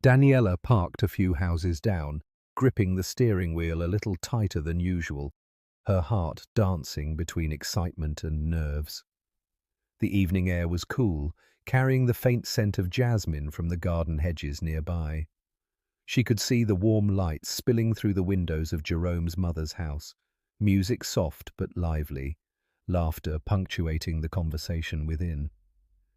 Daniella parked a few houses down, gripping the steering wheel a little tighter than usual, her heart dancing between excitement and nerves. The evening air was cool, carrying the faint scent of jasmine from the garden hedges nearby. She could see the warm light spilling through the windows of Jerome's mother's house, music soft but lively, laughter punctuating the conversation within.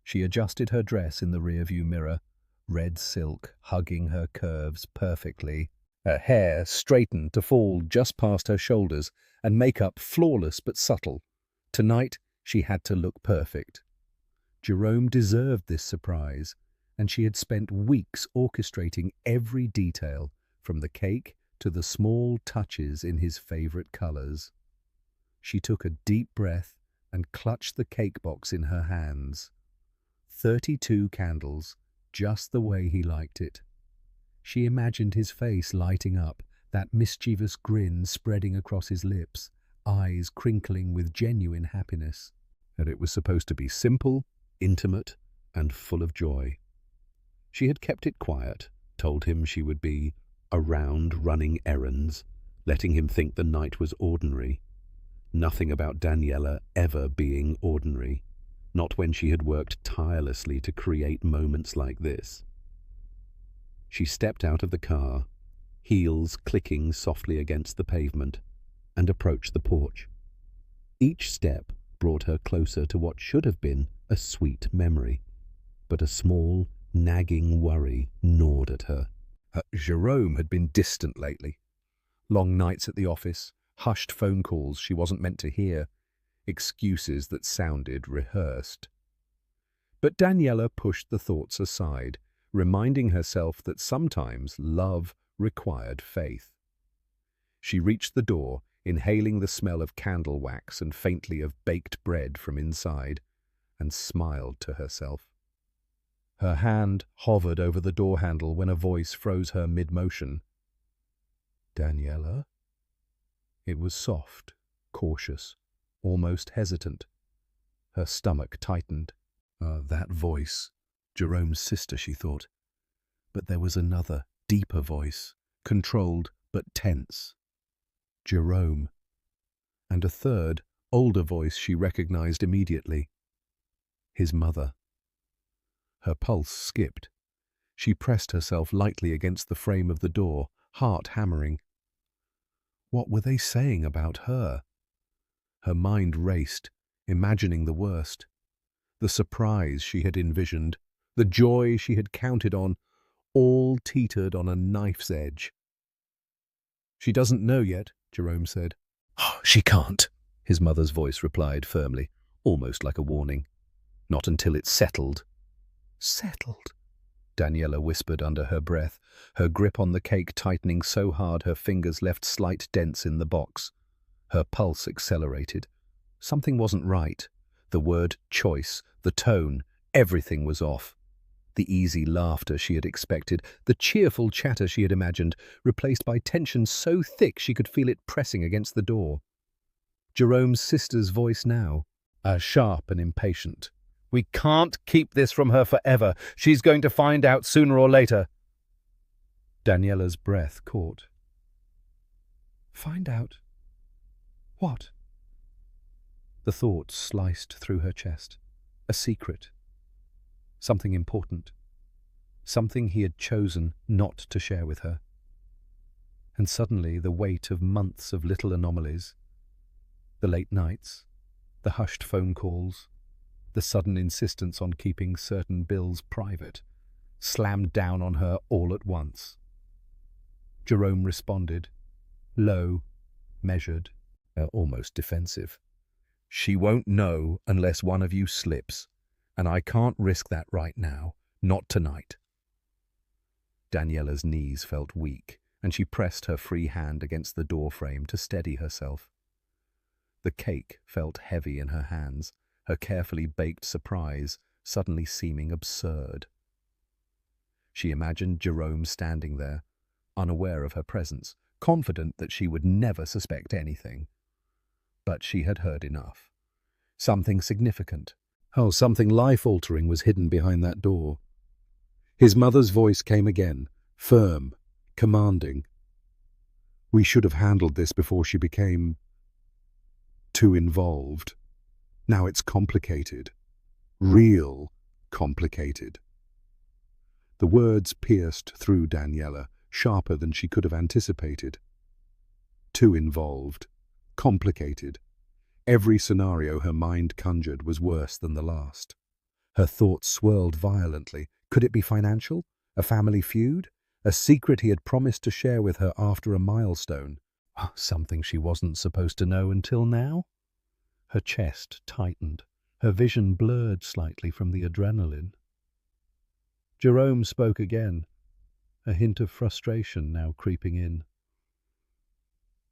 She adjusted her dress in the rearview mirror, red silk hugging her curves perfectly, her hair straightened to fall just past her shoulders, and makeup flawless but subtle. Tonight, she had to look perfect. Jerome deserved this surprise, and she had spent weeks orchestrating every detail, from the cake to the small touches in his favorite colors. She took a deep breath and clutched the cake box in her hands. 32 candles, just the way he liked it. She imagined his face lighting up, that mischievous grin spreading across his lips, eyes crinkling with genuine happiness. And it was supposed to be simple, intimate, and full of joy. She had kept it quiet, told him she would be around running errands, letting him think the night was ordinary. Nothing about Daniella ever being ordinary, not when she had worked tirelessly to create moments like this. She stepped out of the car, heels clicking softly against the pavement, and approached the porch. Each step brought her closer to what should have been a sweet memory, but a small, nagging worry gnawed at her. Jerome had been distant lately. Long nights at the office, hushed phone calls she wasn't meant to hear, excuses that sounded rehearsed. But Daniella pushed the thoughts aside, reminding herself that sometimes love required faith. She reached the door, inhaling the smell of candle wax and faintly of baked bread from inside, and smiled to herself. Her hand hovered over the door handle when a voice froze her mid-motion. "Daniella?" It was soft, cautious, almost hesitant. Her stomach tightened. That voice. Jerome's sister, she thought. But there was another, deeper voice, controlled but tense. Jerome. And a third, older voice she recognized immediately. His mother. Her pulse skipped. She pressed herself lightly against the frame of the door, heart hammering. What were they saying about her? Her mind raced, imagining the worst. The surprise she had envisioned, the joy she had counted on, all teetered on a knife's edge. "She doesn't know yet," Jerome said. "She can't," his mother's voice replied firmly, almost like a warning. "Not until it's settled." "Settled?" Daniella whispered under her breath, her grip on the cake tightening so hard her fingers left slight dents in the box. Her pulse accelerated. Something wasn't right. The word choice, the tone, everything was off. The easy laughter she had expected, the cheerful chatter she had imagined, replaced by tension so thick she could feel it pressing against the door. Jerome's sister's voice now, sharp and impatient. "We can't keep this from her forever. She's going to find out sooner or later." Daniella's breath caught. "Find out? What?" The thought sliced through her chest. A secret. Something important. Something he had chosen not to share with her. And suddenly the weight of months of little anomalies, the late nights, the hushed phone calls, the sudden insistence on keeping certain bills private, slammed down on her all at once. Jerome responded, low, measured, almost defensive. "She won't know unless one of you slips, and I can't risk that right now, not tonight." Daniella's knees felt weak, and she pressed her free hand against the doorframe to steady herself. The cake felt heavy in her hands, her carefully baked surprise suddenly seeming absurd. She imagined Jerome standing there, unaware of her presence, confident that she would never suspect anything. But she had heard enough. Something significant, something life-altering was hidden behind that door. His mother's voice came again, firm, commanding. We should have handled this before she became too involved. Now it's complicated. Real complicated. The words pierced through Daniella, sharper than she could have anticipated. Too involved. Complicated. Every scenario her mind conjured was worse than the last. Her thoughts swirled violently. Could it be financial? A family feud? A secret he had promised to share with her after a milestone? Something she wasn't supposed to know until now? Her chest tightened. Her vision blurred slightly from the adrenaline. Jerome spoke again, a hint of frustration now creeping in.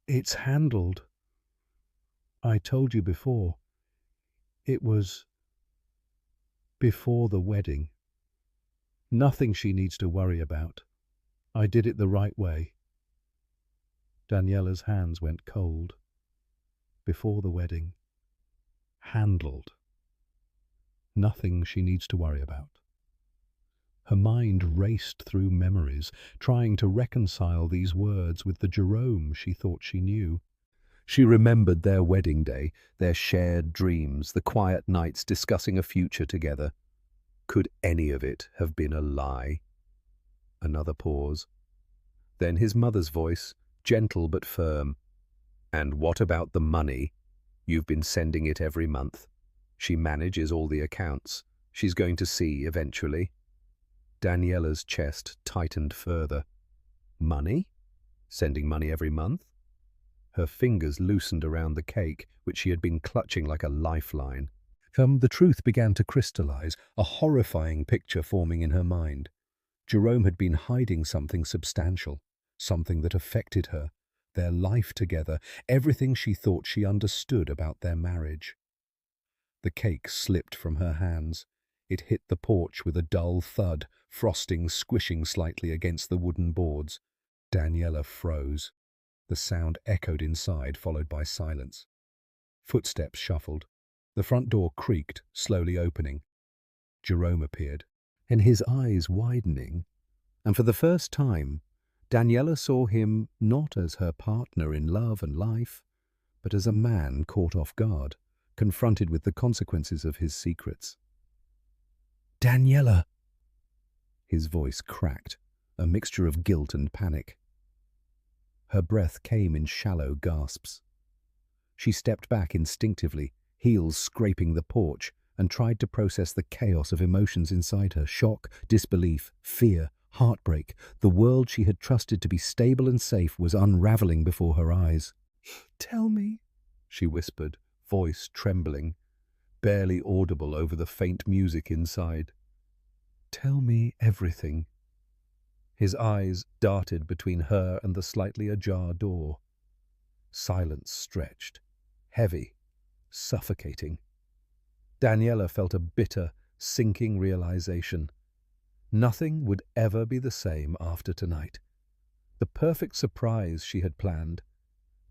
It's handled. I told you before. It was before the wedding. Nothing she needs to worry about. I did it the right way. Daniella's hands went cold. Before the wedding. Handled. Nothing she needs to worry about. Her mind raced through memories, trying to reconcile these words with the Jerome she thought she knew. She remembered their wedding day, their shared dreams, the quiet nights discussing a future together. Could any of it have been a lie? Another pause. Then his mother's voice, gentle but firm. And what about the money? You've been sending it every month. She manages all the accounts. She's going to see eventually. Daniella's chest tightened further. Money? Sending money every month? Her fingers loosened around the cake, which she had been clutching like a lifeline. The truth began to crystallize, a horrifying picture forming in her mind. Jerome had been hiding something substantial, something that affected her, their life together, everything she thought she understood about their marriage. The cake slipped from her hands. It hit the porch with a dull thud, frosting squishing slightly against the wooden boards. Daniella froze. The sound echoed inside, followed by silence. Footsteps shuffled. The front door creaked, slowly opening. Jerome appeared, and his eyes widening, and for the first time, Daniella saw him not as her partner in love and life, but as a man caught off guard, confronted with the consequences of his secrets. "Daniella!" His voice cracked, a mixture of guilt and panic. Her breath came in shallow gasps. She stepped back instinctively, heels scraping the porch, and tried to process the chaos of emotions inside her. Shock, disbelief, fear, heartbreak. The world she had trusted to be stable and safe was unraveling before her eyes. "Tell me," she whispered, voice trembling, barely audible over the faint music inside. "Tell me everything." His eyes darted between her and the slightly ajar door. Silence stretched, heavy, suffocating. Daniella felt a bitter, sinking realization. Nothing would ever be the same after tonight. The perfect surprise she had planned,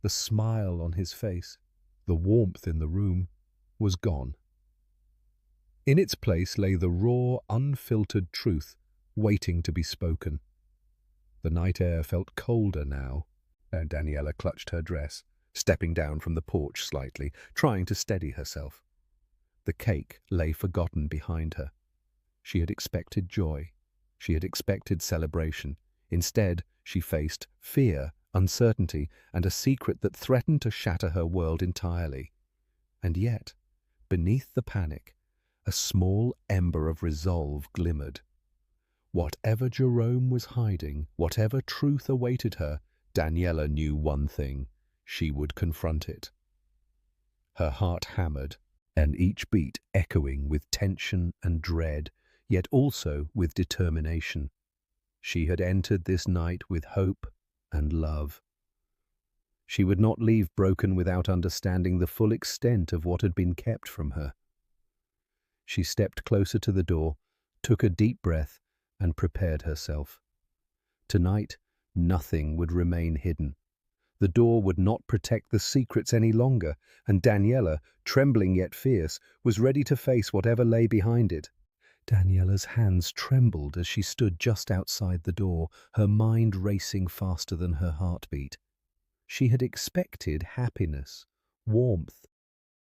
the smile on his face, the warmth in the room, was gone. In its place lay the raw, unfiltered truth, waiting to be spoken. The night air felt colder now, and Daniella clutched her dress, stepping down from the porch slightly, trying to steady herself. The cake lay forgotten behind her. She had expected joy. She had expected celebration. Instead, she faced fear, uncertainty, and a secret that threatened to shatter her world entirely. And yet, beneath the panic, a small ember of resolve glimmered. Whatever Jerome was hiding, whatever truth awaited her, Daniella knew one thing: she would confront it. Her heart hammered, and each beat echoing with tension and dread, yet also with determination. She had entered this night with hope and love. She would not leave broken without understanding the full extent of what had been kept from her. She stepped closer to the door, took a deep breath, and prepared herself. Tonight, nothing would remain hidden. The door would not protect the secrets any longer, and Daniella, trembling yet fierce, was ready to face whatever lay behind it. Daniella's hands trembled as she stood just outside the door, her mind racing faster than her heartbeat. She had expected happiness, warmth,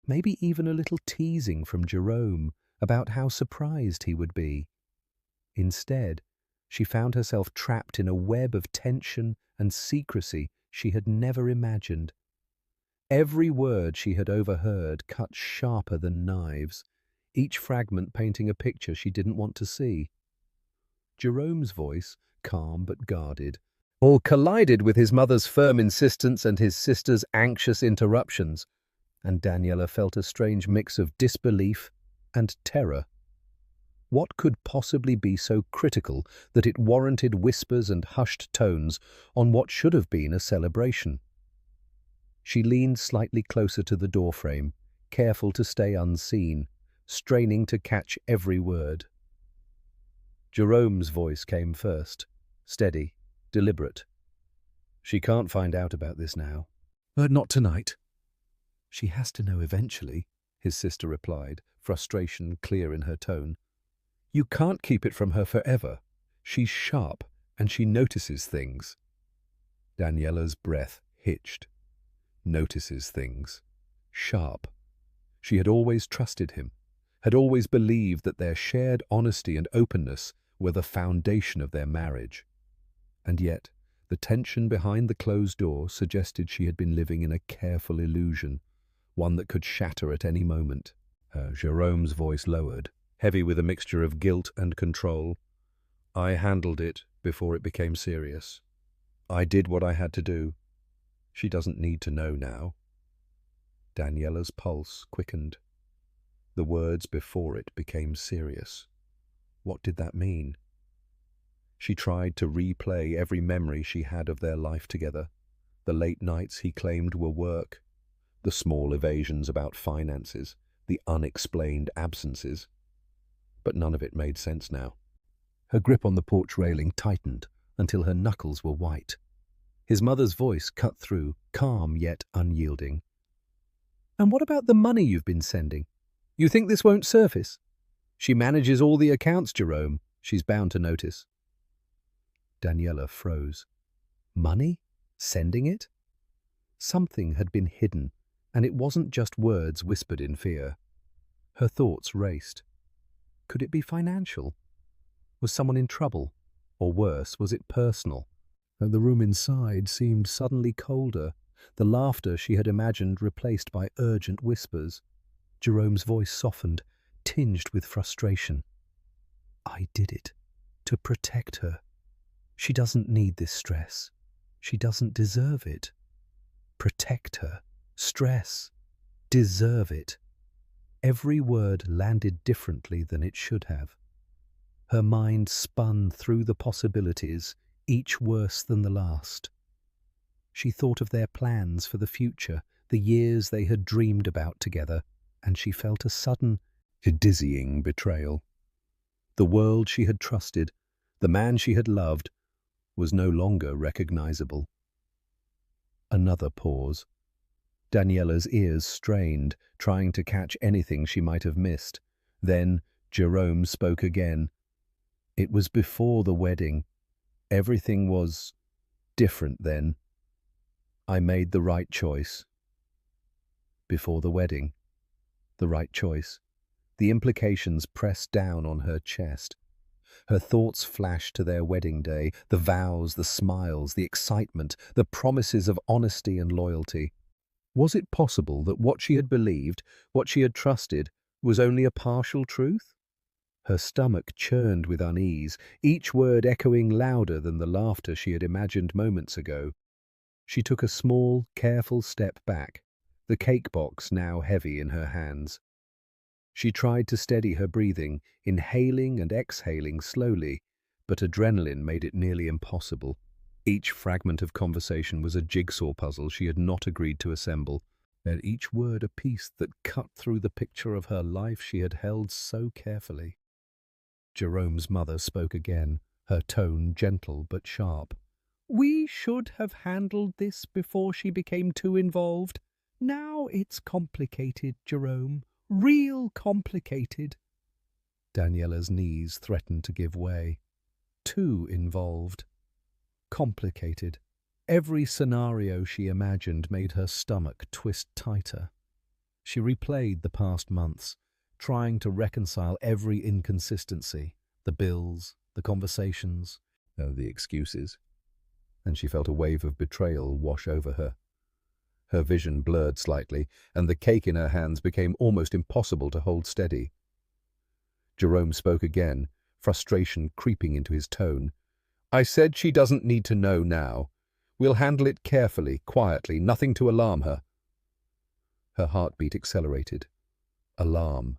maybe even a little teasing from Jerome about how surprised he would be. Instead, she found herself trapped in a web of tension and secrecy she had never imagined. Every word she had overheard cut sharper than knives, each fragment painting a picture she didn't want to see. Jerome's voice, calm but guarded, all collided with his mother's firm insistence and his sister's anxious interruptions, and Daniella felt a strange mix of disbelief and terror. What could possibly be so critical that it warranted whispers and hushed tones on what should have been a celebration? She leaned slightly closer to the doorframe, careful to stay unseen, straining to catch every word. Jerome's voice came first, steady, deliberate. "She can't find out about this now." "Not tonight." "She has to know eventually," his sister replied, frustration clear in her tone. "You can't keep it from her forever. She's sharp, and she notices things." Daniella's breath hitched. Notices things. Sharp. She had always trusted him, had always believed that their shared honesty and openness were the foundation of their marriage. And yet, the tension behind the closed door suggested she had been living in a careful illusion, one that could shatter at any moment. Jerome's voice lowered, heavy with a mixture of guilt and control. "I handled it before it became serious. I did what I had to do. She doesn't need to know now." Daniella's pulse quickened. The words before it became serious. What did that mean? She tried to replay every memory she had of their life together, the late nights he claimed were work, the small evasions about finances, the unexplained absences. But none of it made sense now. Her grip on the porch railing tightened until her knuckles were white. His mother's voice cut through, calm yet unyielding. "And what about the money you've been sending? You think this won't surface? She manages all the accounts, Jerome. She's bound to notice." Daniella froze. Money? Sending it? Something had been hidden, and it wasn't just words whispered in fear. Her thoughts raced. Could it be financial? Was someone in trouble? Or worse, was it personal? The room inside seemed suddenly colder, the laughter she had imagined replaced by urgent whispers. Jerome's voice softened, tinged with frustration. "I did it. To protect her. She doesn't need this stress. She doesn't deserve it. Protect her. Stress. Deserve it." Every word landed differently than it should have. Her mind spun through the possibilities, each worse than the last. She thought of their plans for the future, the years they had dreamed about together, and she felt a sudden, dizzying betrayal. The world she had trusted, the man she had loved, was no longer recognizable. Another pause. Daniella's ears strained, trying to catch anything she might have missed. Then Jerome spoke again. "It was before the wedding. Everything was different then. I made the right choice." Before the wedding. The right choice. The implications pressed down on her chest. Her thoughts flashed to their wedding day, the vows, the smiles, the excitement, the promises of honesty and loyalty. Was it possible that what she had believed, what she had trusted, was only a partial truth? Her stomach churned with unease, each word echoing louder than the laughter she had imagined moments ago. She took a small, careful step back, the cake box now heavy in her hands. She tried to steady her breathing, inhaling and exhaling slowly, but adrenaline made it nearly impossible. Each fragment of conversation was a jigsaw puzzle she had not agreed to assemble, and each word a piece that cut through the picture of her life she had held so carefully. Jerome's mother spoke again, her tone gentle but sharp. "We should have handled this before she became too involved. Now it's complicated, Jerome. Real complicated." Daniella's knees threatened to give way. Too involved. Complicated. Every scenario she imagined made her stomach twist tighter. She replayed the past months, trying to reconcile every inconsistency, the bills, the conversations, the excuses, and she felt a wave of betrayal wash over her. Her vision blurred slightly, and the cake in her hands became almost impossible to hold steady. Jerome spoke again, frustration creeping into his tone. "I said she doesn't need to know now. We'll handle it carefully, quietly, nothing to alarm her." Her heartbeat accelerated. Alarm.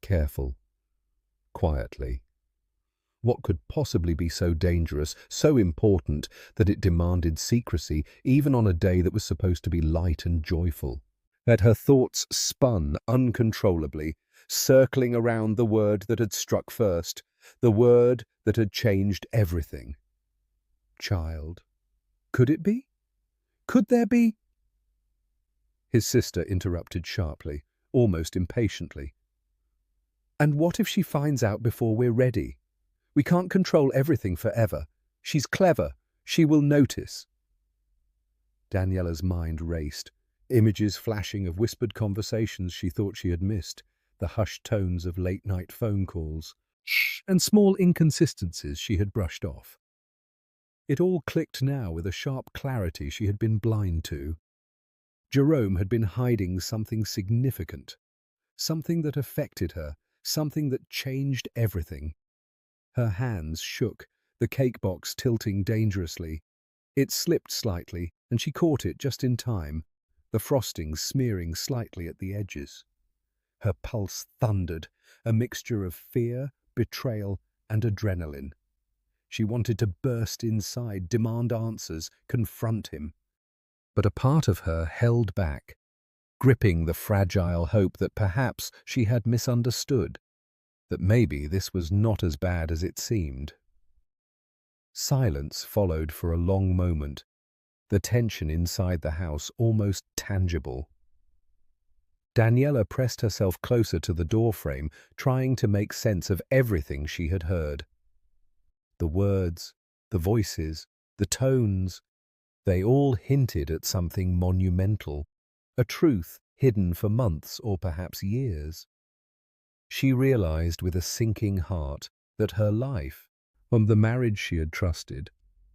Careful. Quietly. What could possibly be so dangerous, so important, that it demanded secrecy, even on a day that was supposed to be light and joyful? That her thoughts spun uncontrollably, circling around the word that had struck first, the word that had changed everything. Child. Could it be? Could there be? His sister interrupted sharply, almost impatiently. "And what if she finds out before we're ready? We can't control everything forever. She's clever. She will notice." Daniella's mind raced, images flashing of whispered conversations she thought she had missed, the hushed tones of late-night phone calls, and small inconsistencies she had brushed off. It all clicked now with a sharp clarity she had been blind to. Jerome had been hiding something significant, something that affected her, something that changed everything. Her hands shook, the cake box tilting dangerously. It slipped slightly, and she caught it just in time, the frosting smearing slightly at the edges. Her pulse thundered, a mixture of fear, betrayal, and adrenaline. She wanted to burst inside, demand answers, confront him. But a part of her held back, gripping the fragile hope that perhaps she had misunderstood, that maybe this was not as bad as it seemed. Silence followed for a long moment, the tension inside the house almost tangible. Daniella pressed herself closer to the doorframe, trying to make sense of everything she had heard. The words, the voices, the tones, they all hinted at something monumental, a truth hidden for months or perhaps years. She realized with a sinking heart that her life, from the marriage she had trusted,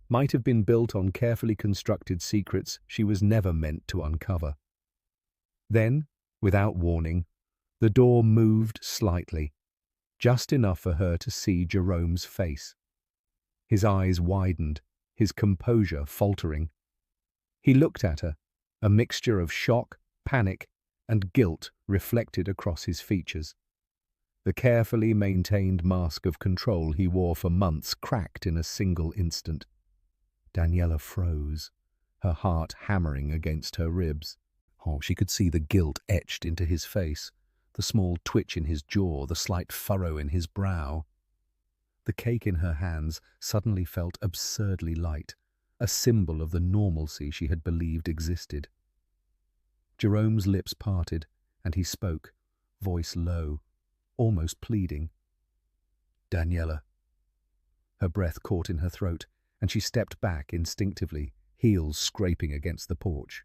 might have been built on carefully constructed secrets she was never meant to uncover. Then, without warning, the door moved slightly, just enough for her to see Jerome's face. His eyes widened, his composure faltering. He looked at her, a mixture of shock, panic, and guilt reflected across his features. The carefully maintained mask of control he wore for months cracked in a single instant. Daniella froze, her heart hammering against her ribs. She could see the guilt etched into his face, the small twitch in his jaw, the slight furrow in his brow. The cake in her hands suddenly felt absurdly light, a symbol of the normalcy she had believed existed. Jerome's lips parted, and he spoke, voice low, almost pleading. "Daniella." Her breath caught in her throat, and she stepped back instinctively, heels scraping against the porch.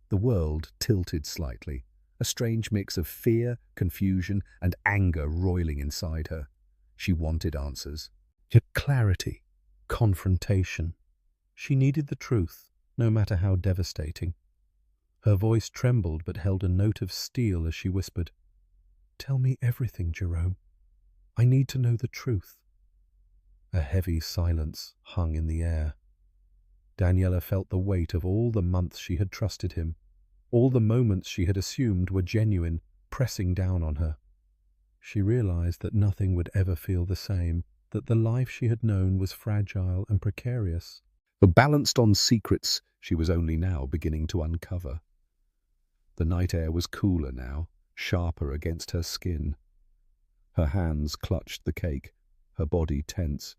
The world tilted slightly, a strange mix of fear, confusion, and anger roiling inside her. She wanted answers. Yet clarity, confrontation. She needed the truth, no matter how devastating. Her voice trembled but held a note of steel as she whispered, "Tell me everything, Jerome. I need to know the truth." A heavy silence hung in the air. Daniella felt the weight of all the months she had trusted him, all the moments she had assumed were genuine, pressing down on her. She realized that nothing would ever feel the same, that the life she had known was fragile and precarious. But balanced on secrets she was only now beginning to uncover. The night air was cooler now, sharper against her skin. Her hands clutched the cake, her body tense,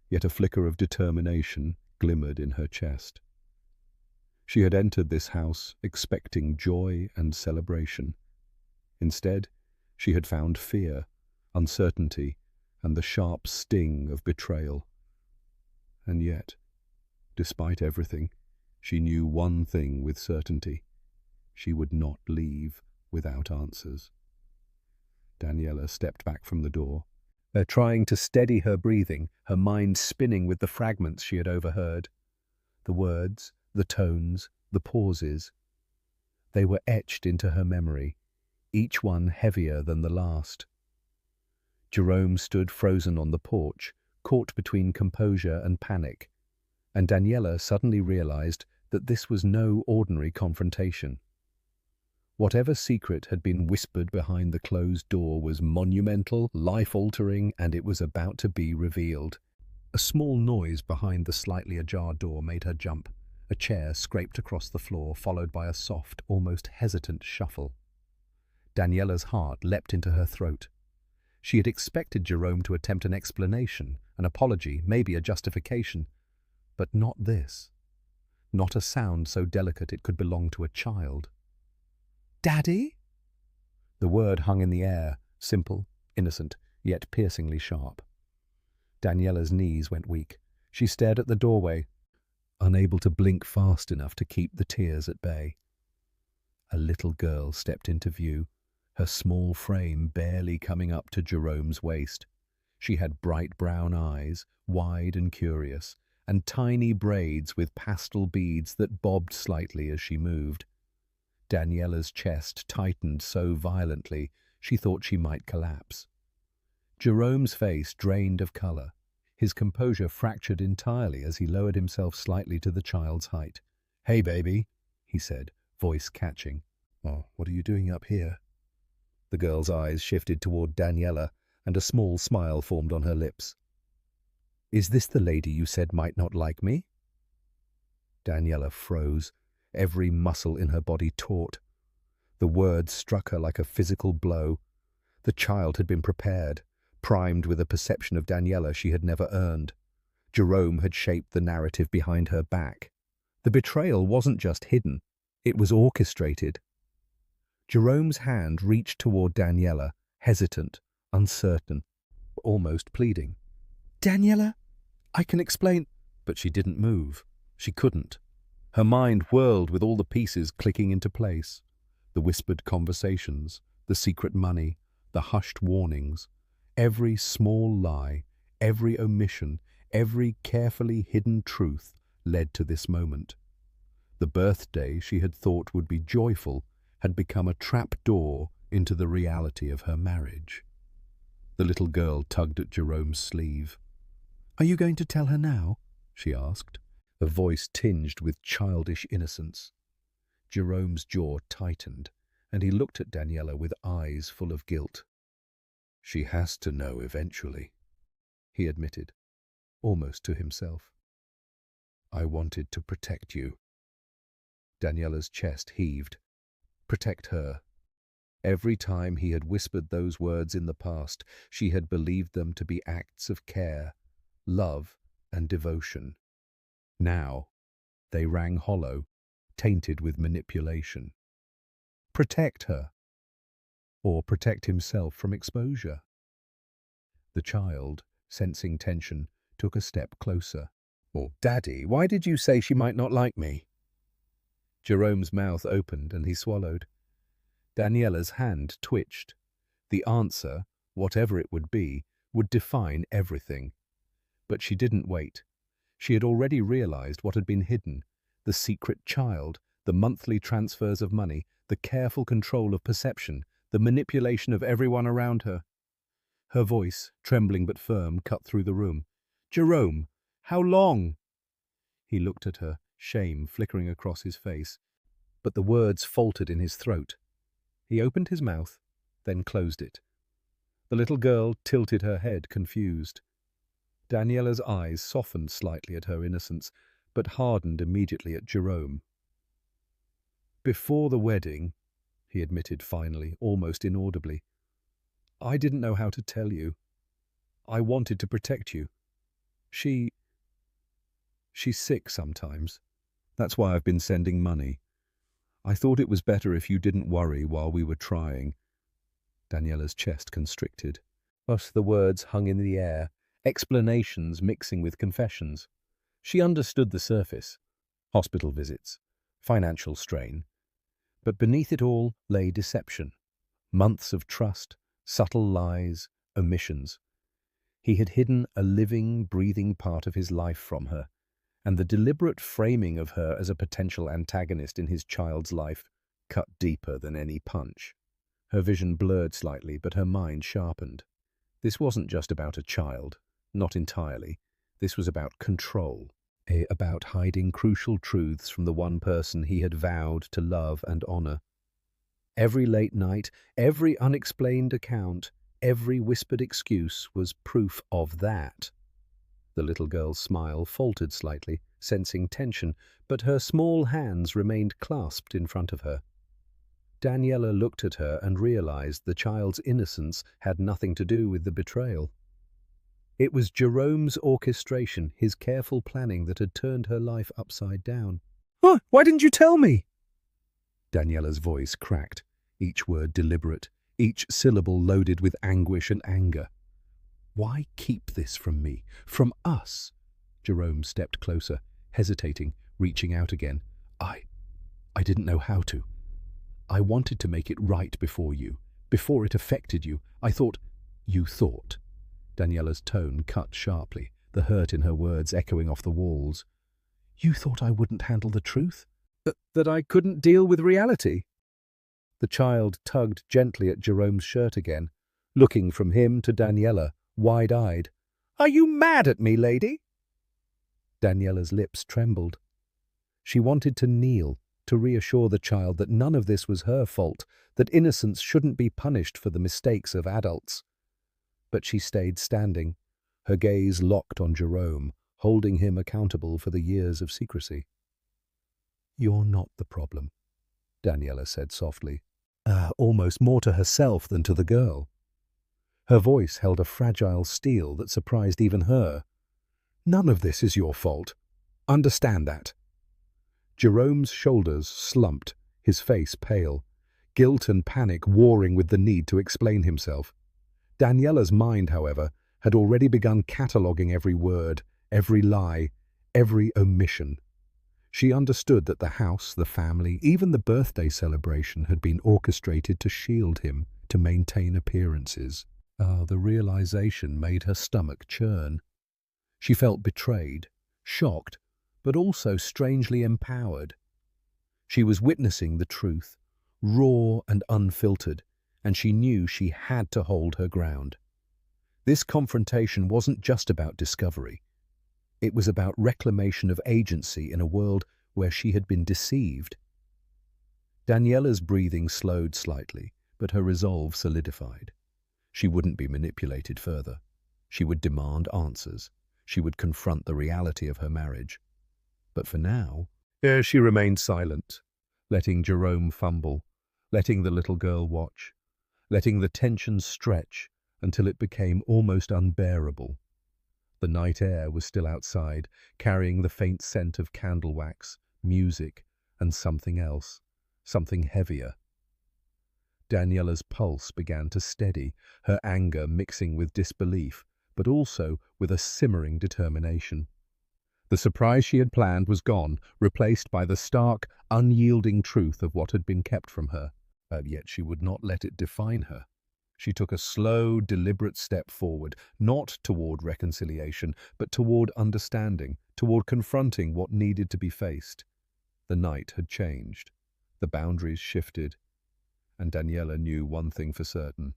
yet a flicker of determination glimmered in her chest. She had entered this house expecting joy and celebration. Instead, she had found fear, uncertainty, and the sharp sting of betrayal. And yet, despite everything, she knew one thing with certainty. She would not leave without answers. Daniella stepped back from the door, trying to steady her breathing, her mind spinning with the fragments she had overheard. The words, the tones, the pauses. They were etched into her memory, each one heavier than the last. Jerome stood frozen on the porch, caught between composure and panic, and Daniella suddenly realized that this was no ordinary confrontation. Whatever secret had been whispered behind the closed door was monumental, life-altering, and it was about to be revealed. A small noise behind the slightly ajar door made her jump. A chair scraped across the floor, followed by a soft, almost hesitant shuffle. Daniella's heart leapt into her throat. She had expected Jerome to attempt an explanation, an apology, maybe a justification, but not this. Not a sound so delicate it could belong to a child. "Daddy?" The word hung in the air, simple, innocent, yet piercingly sharp. Daniella's knees went weak. She stared at the doorway, unable to blink fast enough to keep the tears at bay. A little girl stepped into view, her small frame barely coming up to Jerome's waist. She had bright brown eyes, wide and curious, and tiny braids with pastel beads that bobbed slightly as she moved. Daniella's chest tightened so violently she thought she might collapse. Jerome's face drained of colour. His composure fractured entirely as he lowered himself slightly to the child's height. "Hey, baby," he said, voice catching. "Oh, what are you doing up here?" The girl's eyes shifted toward Daniella, and a small smile formed on her lips. "Is this the lady you said might not like me?" Daniella froze, every muscle in her body taut. The words struck her like a physical blow. The child had been prepared, primed with a perception of Daniella she had never earned. Jerome had shaped the narrative behind her back. The betrayal wasn't just hidden, it was orchestrated. Jerome's hand reached toward Daniella, hesitant, uncertain, almost pleading. "Daniella, I can explain—" But she didn't move. She couldn't. Her mind whirled with all the pieces clicking into place. The whispered conversations, the secret money, the hushed warnings. Every small lie, every omission, every carefully hidden truth led to this moment. The birthday she had thought would be joyful had become a trap-door into the reality of her marriage. The little girl tugged at Jerome's sleeve. "Are you going to tell her now?" she asked, her voice tinged with childish innocence. Jerome's jaw tightened, and he looked at Daniella with eyes full of guilt. "She has to know eventually," he admitted, almost to himself. "I wanted to protect you." Daniella's chest heaved. Protect her. Every time he had whispered those words in the past, she had believed them to be acts of care, love, and devotion. Now, they rang hollow, tainted with manipulation. Protect her, or protect himself from exposure. The child, sensing tension, took a step closer. "Oh, Daddy, why did you say she might not like me?" Jerome's mouth opened and he swallowed. Daniella's hand twitched. The answer, whatever it would be, would define everything. But she didn't wait. She had already realized what had been hidden: the secret child, the monthly transfers of money, the careful control of perception, the manipulation of everyone around her. Her voice, trembling but firm, cut through the room. "Jerome, how long?" He looked at her, shame flickering across his face, but the words faltered in his throat. He opened his mouth, then closed it. The little girl tilted her head, confused. Daniella's eyes softened slightly at her innocence, but hardened immediately at Jerome. "Before the wedding," he admitted finally, almost inaudibly, "I didn't know how to tell you. I wanted to protect you. She's sick sometimes. That's why I've been sending money. I thought it was better if you didn't worry while we were trying." Daniella's chest constricted. Thus the words hung in the air, explanations mixing with confessions. She understood the surface: hospital visits, financial strain. But beneath it all lay deception, months of trust, subtle lies, omissions. He had hidden a living, breathing part of his life from her, and the deliberate framing of her as a potential antagonist in his child's life cut deeper than any punch. Her vision blurred slightly, but her mind sharpened. This wasn't just about a child, not entirely. This was about control, about hiding crucial truths from the one person he had vowed to love and honor. Every late night, every unexplained account, every whispered excuse was proof of that. The little girl's smile faltered slightly, sensing tension, but her small hands remained clasped in front of her. Daniella looked at her and realized the child's innocence had nothing to do with the betrayal. It was Jerome's orchestration, his careful planning, that had turned her life upside down. "Oh, why didn't you tell me?" Daniella's voice cracked, each word deliberate, each syllable loaded with anguish and anger. "Why keep this from me? From us?" Jerome stepped closer, hesitating, reaching out again. I didn't know how to. I wanted to make it right before you, before it affected you. I thought—" "You thought?" Daniella's tone cut sharply, the hurt in her words echoing off the walls. "You thought I wouldn't handle the truth? That I couldn't deal with reality?" The child tugged gently at Jerome's shirt again, looking from him to Daniella, wide-eyed. "Are you mad at me, lady?" Daniella's lips trembled. She wanted to kneel, to reassure the child that none of this was her fault, that innocence shouldn't be punished for the mistakes of adults. But she stayed standing, her gaze locked on Jerome, holding him accountable for the years of secrecy. "You're not the problem," Daniella said softly, almost more to herself than to the girl. Her voice held a fragile steel that surprised even her. "None of this is your fault. Understand that." Jerome's shoulders slumped, his face pale, guilt and panic warring with the need to explain himself. Daniella's mind, however, had already begun cataloguing every word, every lie, every omission. She understood that the house, the family, even the birthday celebration had been orchestrated to shield him, to maintain appearances. The realization made her stomach churn. She felt betrayed, shocked, but also strangely empowered. She was witnessing the truth, raw and unfiltered, and she knew she had to hold her ground. This confrontation wasn't just about discovery. It was about reclamation of agency in a world where she had been deceived. Daniella's breathing slowed slightly, but her resolve solidified. She wouldn't be manipulated further. She would demand answers. She would confront the reality of her marriage. But for now, she remained silent, letting Jerome fumble, letting the little girl watch, letting the tension stretch until it became almost unbearable. The night air was still outside, carrying the faint scent of candle wax, music, and something else, something heavier. Daniella's pulse began to steady, her anger mixing with disbelief, but also with a simmering determination. The surprise she had planned was gone, replaced by the stark, unyielding truth of what had been kept from her. Yet she would not let it define her. She took a slow, deliberate step forward, not toward reconciliation, but toward understanding, toward confronting what needed to be faced. The night had changed. The boundaries shifted. And Daniella knew one thing for certain: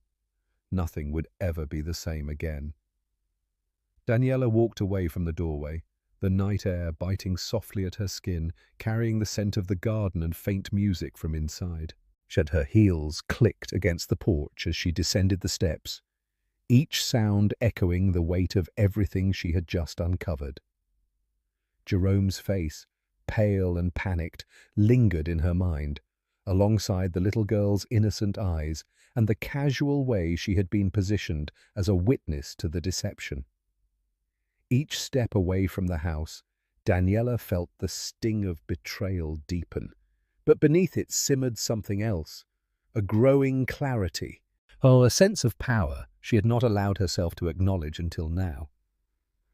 nothing would ever be the same again. Daniella walked away from the doorway, the night air biting softly at her skin, carrying the scent of the garden and faint music from inside. Her heels clicked against the porch as she descended the steps, each sound echoing the weight of everything she had just uncovered. Jerome's face, pale and panicked, lingered in her mind, alongside the little girl's innocent eyes and the casual way she had been positioned as a witness to the deception. Each step away from the house, Daniella felt the sting of betrayal deepen, but beneath it simmered something else, a growing clarity, A sense of power she had not allowed herself to acknowledge until now.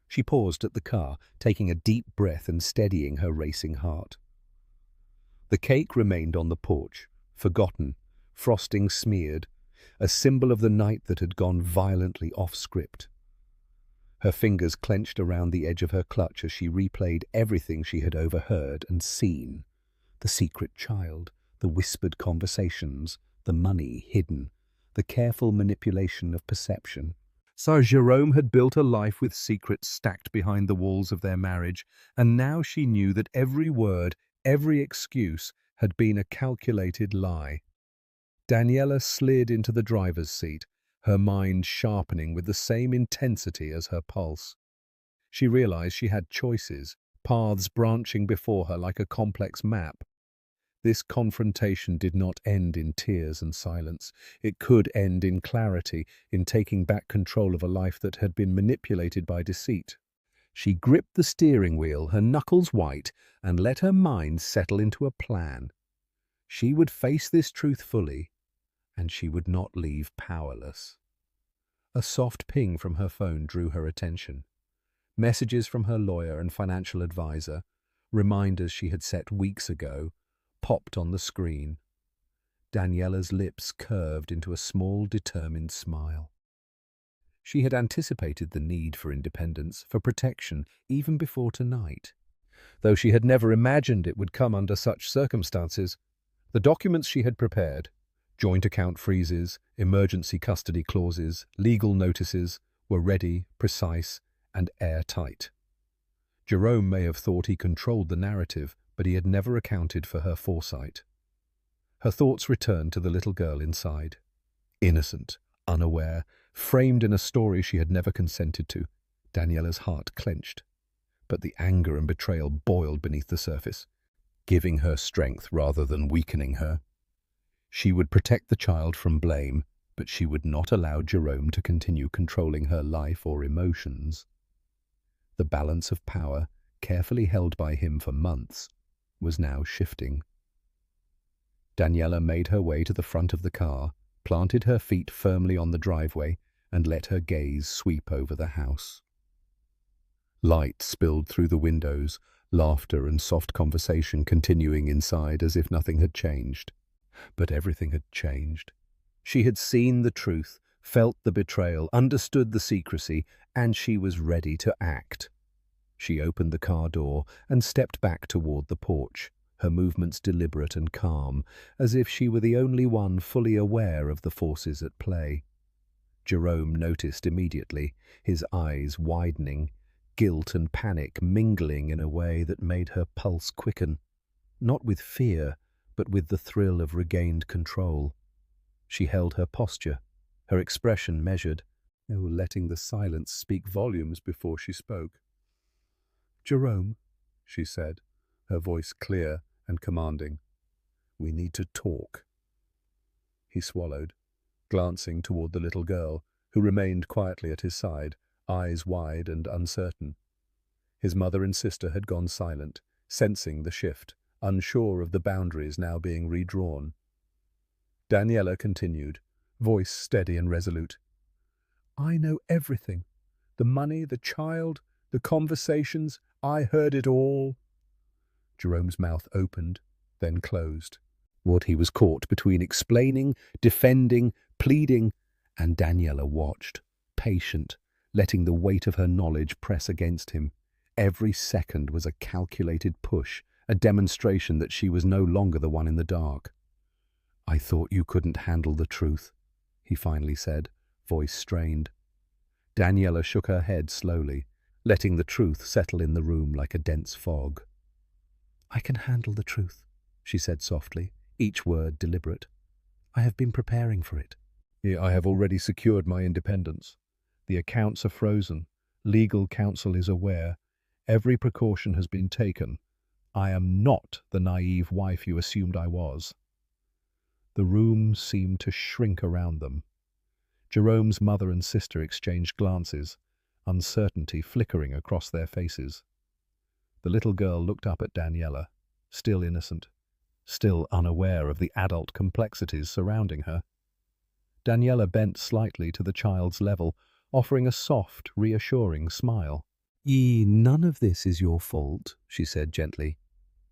She paused at the car, taking a deep breath and steadying her racing heart. The cake remained on the porch, forgotten, frosting smeared, a symbol of the night that had gone violently off script. Her fingers clenched around the edge of her clutch as she replayed everything she had overheard and seen. The secret child, the whispered conversations, the money hidden, the careful manipulation of perception. So Jerome had built a life with secrets stacked behind the walls of their marriage, and now she knew that every word, every excuse had been a calculated lie. Daniella slid into the driver's seat, her mind sharpening with the same intensity as her pulse. She realized she had choices, paths branching before her like a complex map. This confrontation did not end in tears and silence. It could end in clarity, in taking back control of a life that had been manipulated by deceit. She gripped the steering wheel, her knuckles white, and let her mind settle into a plan. She would face this truth fully, and she would not leave powerless. A soft ping from her phone drew her attention. Messages from her lawyer and financial advisor, reminders she had set weeks ago, popped on the screen. Daniella's lips curved into a small, determined smile. She had anticipated the need for independence, for protection, even before tonight. Though she had never imagined it would come under such circumstances, the documents she had prepared, joint account freezes, emergency custody clauses, legal notices, were ready, precise, and airtight. Jerome may have thought he controlled the narrative, but he had never accounted for her foresight. Her thoughts returned to the little girl inside. Innocent, unaware, framed in a story she had never consented to. Daniella's heart clenched, but the anger and betrayal boiled beneath the surface, giving her strength rather than weakening her. She would protect the child from blame, but she would not allow Jerome to continue controlling her life or emotions. The balance of power, carefully held by him for months, was now shifting. Daniella made her way to the front of the car, planted her feet firmly on the driveway, and let her gaze sweep over the house. Light spilled through the windows, laughter and soft conversation continuing inside as if nothing had changed. But everything had changed. She had seen the truth, felt the betrayal, understood the secrecy, and she was ready to act. She opened the car door and stepped back toward the porch, her movements deliberate and calm, as if she were the only one fully aware of the forces at play. Jerome noticed immediately, his eyes widening, guilt and panic mingling in a way that made her pulse quicken, not with fear, but with the thrill of regained control. She held her posture, her expression measured, letting the silence speak volumes before she spoke. "Jerome," she said, her voice clear and commanding, "we need to talk." He swallowed, glancing toward the little girl, who remained quietly at his side, eyes wide and uncertain. His mother and sister had gone silent, sensing the shift, unsure of the boundaries now being redrawn. Daniella continued, voice steady and resolute. "I know everything. The money, the child, the conversations. I heard it all." Jerome's mouth opened, then closed. What he was caught between explaining, defending, pleading, and Daniella watched, patient, letting the weight of her knowledge press against him. Every second was a calculated push, a demonstration that she was no longer the one in the dark. "I thought you couldn't handle the truth," he finally said, voice strained. Daniella shook her head slowly, letting the truth settle in the room like a dense fog. "I can handle the truth," she said softly, each word deliberate. "I have been preparing for it. I have already secured my independence. The accounts are frozen. Legal counsel is aware. Every precaution has been taken. I am not the naive wife you assumed I was." The room seemed to shrink around them. Jerome's mother and sister exchanged glances, uncertainty flickering across their faces. The little girl looked up at Daniella, still innocent, still unaware of the adult complexities surrounding her. Daniella bent slightly to the child's level, offering a soft, reassuring smile. None of this is your fault," she said gently.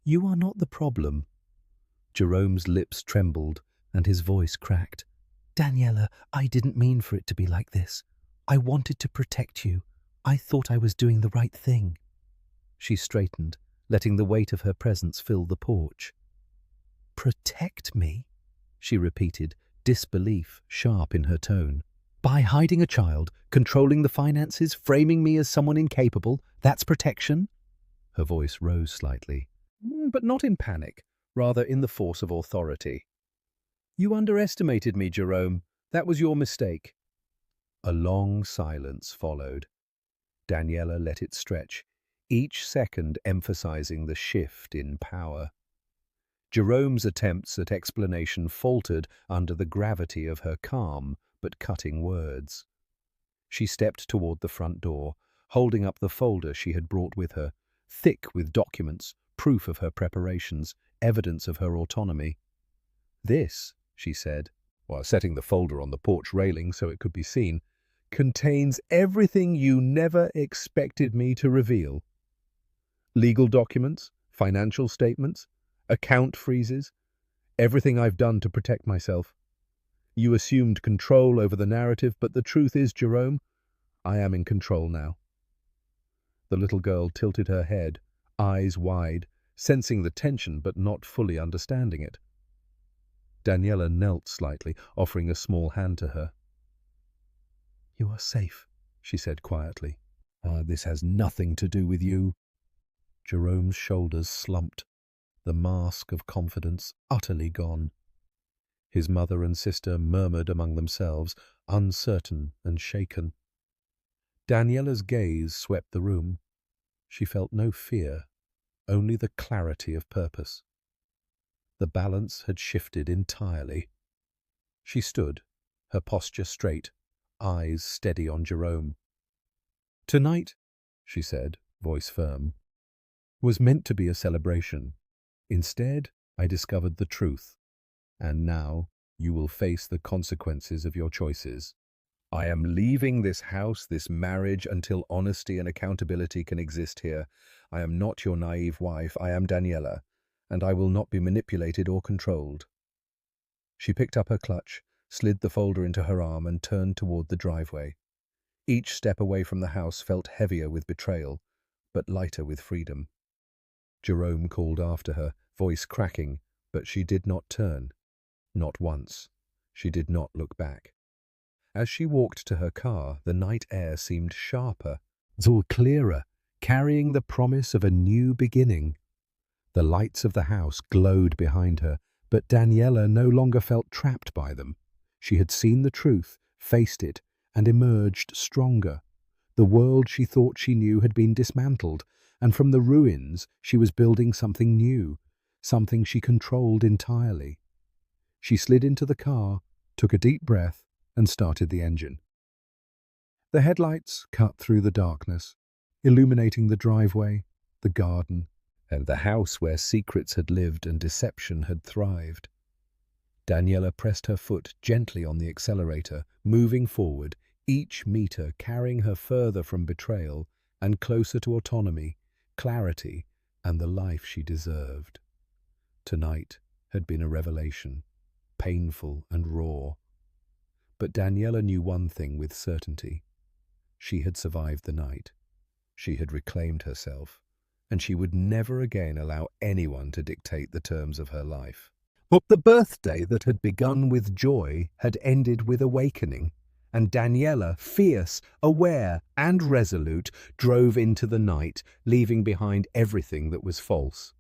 "You are not the problem." Jerome's lips trembled and his voice cracked. "Daniella, I didn't mean for it to be like this. I wanted to protect you. I thought I was doing the right thing." She straightened, letting the weight of her presence fill the porch. "Protect me?" she repeated, disbelief sharp in her tone. "By hiding a child, controlling the finances, framing me as someone incapable, that's protection?" Her voice rose slightly, but not in panic, rather in the force of authority. "You underestimated me, Jerome. That was your mistake." A long silence followed. Daniella let it stretch, each second emphasizing the shift in power. Jerome's attempts at explanation faltered under the gravity of her calm but cutting words. She stepped toward the front door, holding up the folder she had brought with her, thick with documents, proof of her preparations, evidence of her autonomy. "This," she said, while setting the folder on the porch railing so it could be seen, "contains everything you never expected me to reveal. Legal documents, financial statements, account freezes, everything I've done to protect myself. You assumed control over the narrative, but the truth is, Jerome, I am in control now." The little girl tilted her head, eyes wide, sensing the tension but not fully understanding it. Daniella knelt slightly, offering a small hand to her. "You are safe," she said quietly. This has nothing to do with you." Jerome's shoulders slumped, the mask of confidence utterly gone. His mother and sister murmured among themselves, uncertain and shaken. Daniella's gaze swept the room. She felt no fear, only the clarity of purpose. The balance had shifted entirely. She stood, her posture straight, eyes steady on Jerome. "Tonight," she said, voice firm, "was meant to be a celebration. Instead, I discovered the truth. And now you will face the consequences of your choices. I am leaving this house, this marriage, until honesty and accountability can exist here. I am not your naive wife. I am Daniella, and I will not be manipulated or controlled." She picked up her clutch, slid the folder into her arm, and turned toward the driveway. Each step away from the house felt heavier with betrayal, but lighter with freedom. Jerome called after her, voice cracking, but she did not turn. Not once. She did not look back. As she walked to her car, the night air seemed sharper, clearer, carrying the promise of a new beginning. The lights of the house glowed behind her, but Daniella no longer felt trapped by them. She had seen the truth, faced it, and emerged stronger. The world she thought she knew had been dismantled, and from the ruins she was building something new, something she controlled entirely. She slid into the car, took a deep breath, and started the engine. The headlights cut through the darkness, illuminating the driveway, the garden, and the house where secrets had lived and deception had thrived. Daniella pressed her foot gently on the accelerator, moving forward, each meter carrying her further from betrayal and closer to autonomy, clarity, and the life she deserved. Tonight had been a revelation, painful and raw. But Daniella knew one thing with certainty. She had survived the night. She had reclaimed herself, and she would never again allow anyone to dictate the terms of her life. But the birthday that had begun with joy had ended with awakening, and Daniella, fierce, aware, and resolute, drove into the night, leaving behind everything that was false.